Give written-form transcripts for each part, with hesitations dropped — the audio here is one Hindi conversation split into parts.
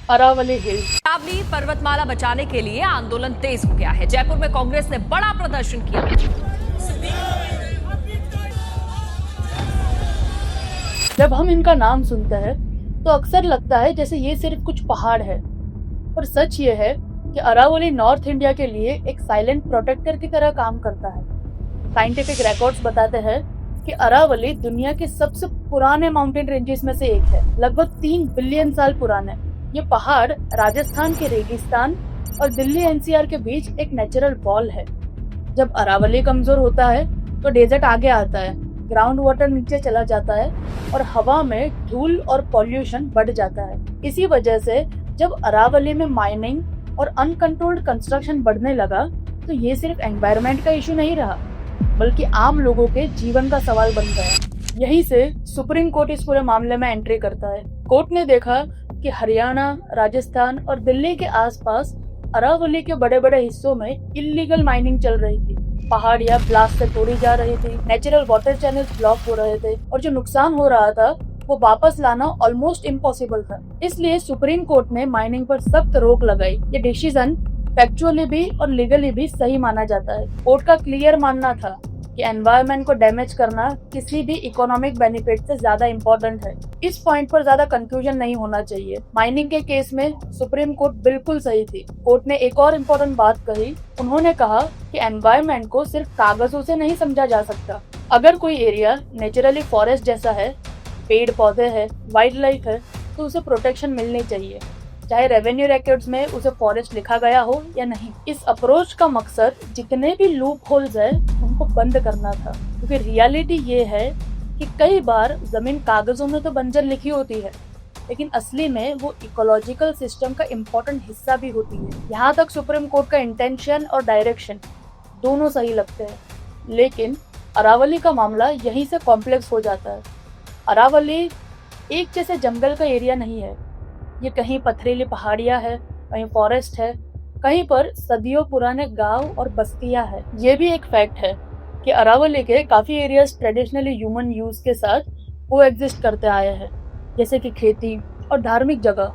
अरावली हिल्स। अरावली पर्वतमाला बचाने के लिए आंदोलन तेज हो गया है। जयपुर में कांग्रेस ने बड़ा प्रदर्शन किया। जब हम इनका नाम सुनते हैं तो अक्सर लगता है जैसे ये सिर्फ कुछ पहाड़ है, पर सच ये है कि अरावली नॉर्थ इंडिया के लिए एक साइलेंट प्रोटेक्टर की तरह काम करता है। साइंटिफिक रिकॉर्ड्स बताते हैं कि अरावली दुनिया के सबसे पुराने माउंटेन रेंजेस में से एक है, लगभग 3 बिलियन साल पुराने। ये पहाड़ राजस्थान के रेगिस्तान और दिल्ली एनसीआर के बीच एक नेचुरल वॉल है। जब अरावली कमजोर होता है तो डेजर्ट आगे आता है, ग्राउंड वाटर नीचे चला जाता है और हवा में धूल और पॉल्यूशन बढ़ जाता है। इसी वजह से जब अरावली में माइनिंग और अनकंट्रोल्ड कंस्ट्रक्शन बढ़ने लगा तो ये सिर्फ एनवायरनमेंट का इशू नहीं रहा, बल्कि आम लोगों के जीवन का सवाल बन गया। यहीं से सुप्रीम कोर्ट इस पूरे मामले में एंट्री करता है। कोर्ट ने देखा कि हरियाणा, राजस्थान और दिल्ली के आसपास अरावली के बड़े बड़े हिस्सों में इल्लीगल माइनिंग चल रही थी। पहाड़ियां ब्लास्ट से तोड़ी जा रही थी, नेचुरल वाटर चैनल्स ब्लॉक हो रहे थे और जो नुकसान हो रहा था वो वापस लाना ऑलमोस्ट इम्पॉसिबल था। इसलिए सुप्रीम कोर्ट ने माइनिंग पर सख्त रोक लगाई। ये डिसीजन फैक्चुअली भी और लीगली भी सही माना जाता है। कोर्ट का क्लियर मानना था कि एनवायरनमेंट को डैमेज करना किसी भी इकोनॉमिक बेनिफिट से ज्यादा इम्पोर्टेंट है। इस पॉइंट पर ज्यादा कंफ्यूजन नहीं होना चाहिए। माइनिंग के केस में सुप्रीम कोर्ट बिल्कुल सही थी। कोर्ट ने एक और इम्पोर्टेंट बात कही। उन्होंने कहा कि एनवायरनमेंट को सिर्फ कागजों से नहीं समझा जा सकता। अगर कोई एरिया नेचुरली फॉरेस्ट जैसा है, पेड़ पौधे है, वाइल्ड लाइफ है, तो उसे प्रोटेक्शन मिलनी चाहिए, चाहे रेवेन्यू रिकॉर्ड्स में उसे फॉरेस्ट लिखा गया हो या नहीं। इस अप्रोच का मकसद जितने भी लूप होल्स है उनको बंद करना था, क्योंकि रियलिटी ये है कि कई बार जमीन कागजों में तो बंजर लिखी होती है, लेकिन असली में वो इकोलॉजिकल सिस्टम का इम्पोर्टेंट हिस्सा भी होती है। यहाँ तक सुप्रीम कोर्ट का इंटेंशन और डायरेक्शन दोनों सही लगते हैं, लेकिन अरावली का मामला यहीं से कॉम्प्लेक्स हो जाता है। अरावली एक जैसे जंगल का एरिया नहीं है। ये कहीं पथरीली पहाड़ियां है, कहीं फॉरेस्ट है, कहीं पर सदियों पुराने गांव और बस्तियां हैं। ये भी एक फैक्ट है कि अरावली के काफी एरियाज ट्रेडिशनली ह्यूमन यूज के साथ को एग्जिस्ट करते आए हैं, जैसे कि खेती और धार्मिक जगह,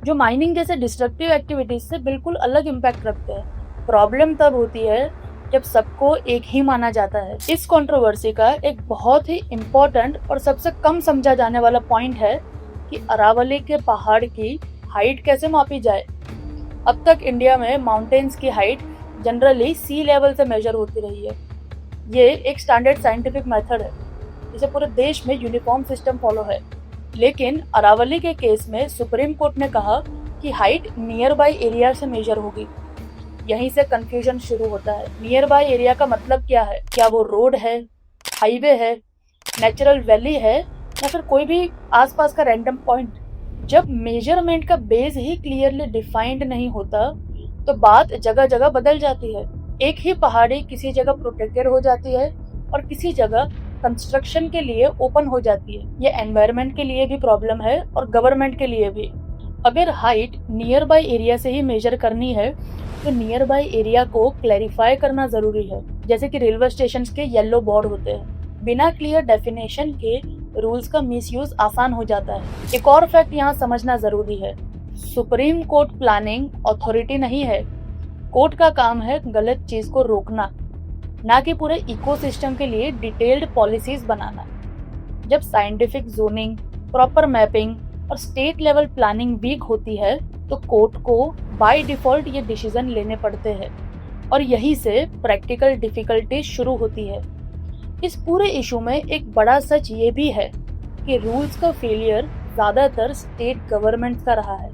जो माइनिंग जैसे डिस्ट्रक्टिव एक्टिविटीज से बिल्कुल अलग इम्पैक्ट रखते हैं। प्रॉब्लम तब होती है जब सबको एक ही माना जाता है। इस कंट्रोवर्सी का एक बहुत ही इम्पोर्टेंट और सबसे कम समझा जाने वाला पॉइंट है कि अरावली के पहाड़ की हाइट कैसे मापी जाए। अब तक इंडिया में माउंटेन्स की हाइट जनरली सी लेवल से मेजर होती रही है। ये एक स्टैंडर्ड साइंटिफिक मेथड है, जिसे पूरे देश में यूनिफॉर्म सिस्टम फॉलो है। लेकिन अरावली के केस में सुप्रीम कोर्ट ने कहा कि हाइट नियर बाई एरिया से मेजर होगी। यहीं से कंफ्यूजन शुरू होता है। नियर बाई एरिया का मतलब क्या है? क्या वो रोड है, हाईवे है, नेचुरल वैली है, या फिर कोई भी आसपास का रैंडम पॉइंट? जब मेजरमेंट का बेस ही क्लियरली डिफाइंड नहीं होता तो बात जगह जगह बदल जाती है। एक ही पहाड़ी किसी जगह प्रोटेक्टेड हो जाती है और किसी जगह कंस्ट्रक्शन के लिए ओपन हो जाती है। ये एनवायरनमेंट के लिए भी प्रॉब्लम है और गवर्नमेंट के लिए भी। अगर हाइट नियर बाई एरिया से ही मेजर करनी है तो नियर बाई एरिया को क्लैरिफाई करना जरूरी है, जैसे कि रेलवे स्टेशन के येलो बोर्ड होते हैं। बिना क्लियर डेफिनेशन के रूल्स का मिसयूज आसान हो जाता है। एक और फैक्ट यहाँ समझना जरूरी है, सुप्रीम कोर्ट प्लानिंग अथॉरिटी नहीं है। कोर्ट का काम है गलत चीज को रोकना, ना कि पूरे इकोसिस्टम के लिए डिटेल्ड पॉलिसीज बनाना। जब साइंटिफिक जोनिंग, प्रॉपर मैपिंग और स्टेट लेवल प्लानिंग वीक होती है तो कोर्ट को बाय डिफॉल्ट ये डिसीजन लेने पड़ते हैं, और यहीं से प्रैक्टिकल डिफिकल्टी शुरू होती है। इस पूरे इशू में एक बड़ा सच ये भी है कि रूल्स का फेलियर ज्यादातर स्टेट गवर्नमेंट का रहा है।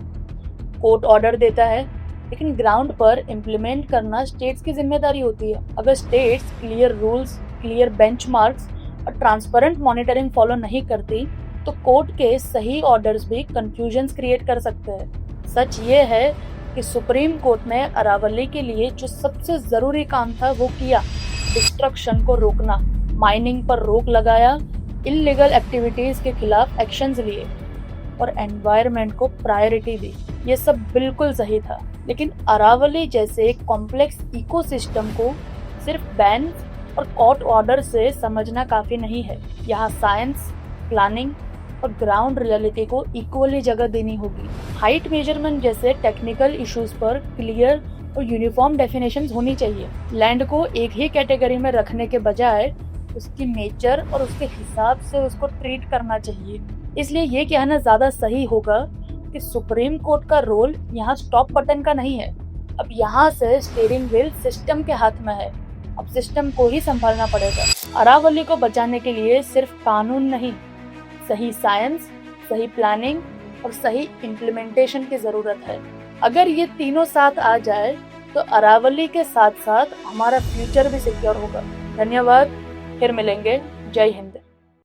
कोर्ट ऑर्डर देता है, लेकिन ग्राउंड पर इम्प्लीमेंट करना स्टेट्स की जिम्मेदारी होती है। अगर states clear rules, clear benchmarks और ट्रांसपेरेंट मॉनिटरिंग फॉलो नहीं करती तो कोर्ट के सही ऑर्डर्स भी कंफ्यूजन्स क्रिएट कर सकते हैं। सच ये है कि सुप्रीम कोर्ट ने अरावली के लिए जो सबसे जरूरी काम था वो किया। डिस्ट्रक्शन को रोकना, माइनिंग पर रोक लगाया, इल्लीगल एक्टिविटीज के खिलाफ एक्शंस लिए और एनवायरनमेंट को प्रायोरिटी दी। ये सब बिल्कुल सही था, लेकिन अरावली जैसे कॉम्प्लेक्स इकोसिस्टम को सिर्फ बैन और कोर्ट ऑर्डर से समझना काफी नहीं है। यहाँ साइंस, प्लानिंग और ग्राउंड रियलिटी को इक्वली जगह देनी होगी। हाइट मेजरमेंट जैसे टेक्निकल इश्यूज पर क्लियर और यूनिफॉर्म डेफिनेशंस होनी चाहिए। लैंड को एक ही कैटेगरी में रखने के बजाय उसकी नेचर और उसके हिसाब से उसको ट्रीट करना चाहिए। इसलिए ये कहना ज़्यादा सही होगा कि सुप्रीम कोर्ट का रोल यहाँ स्टॉप बटन का नहीं है। अब यहाँ से स्टीयरिंग व्हील सिस्टम के हाथ में है। अब सिस्टम को ही संभालना पड़ेगा। अरावली को बचाने के लिए सिर्फ कानून नहीं, सही साइंस, सही प्लानिंग और सही इम्प्लीमेंटेशन की ज़रूरत है। अगर ये तीनों साथ आ जाए तो अरावली के साथ साथ हमारा फ्यूचर भी सिक्योर होगा। धन्यवाद, फिर मिलेंगे। जय हिंद।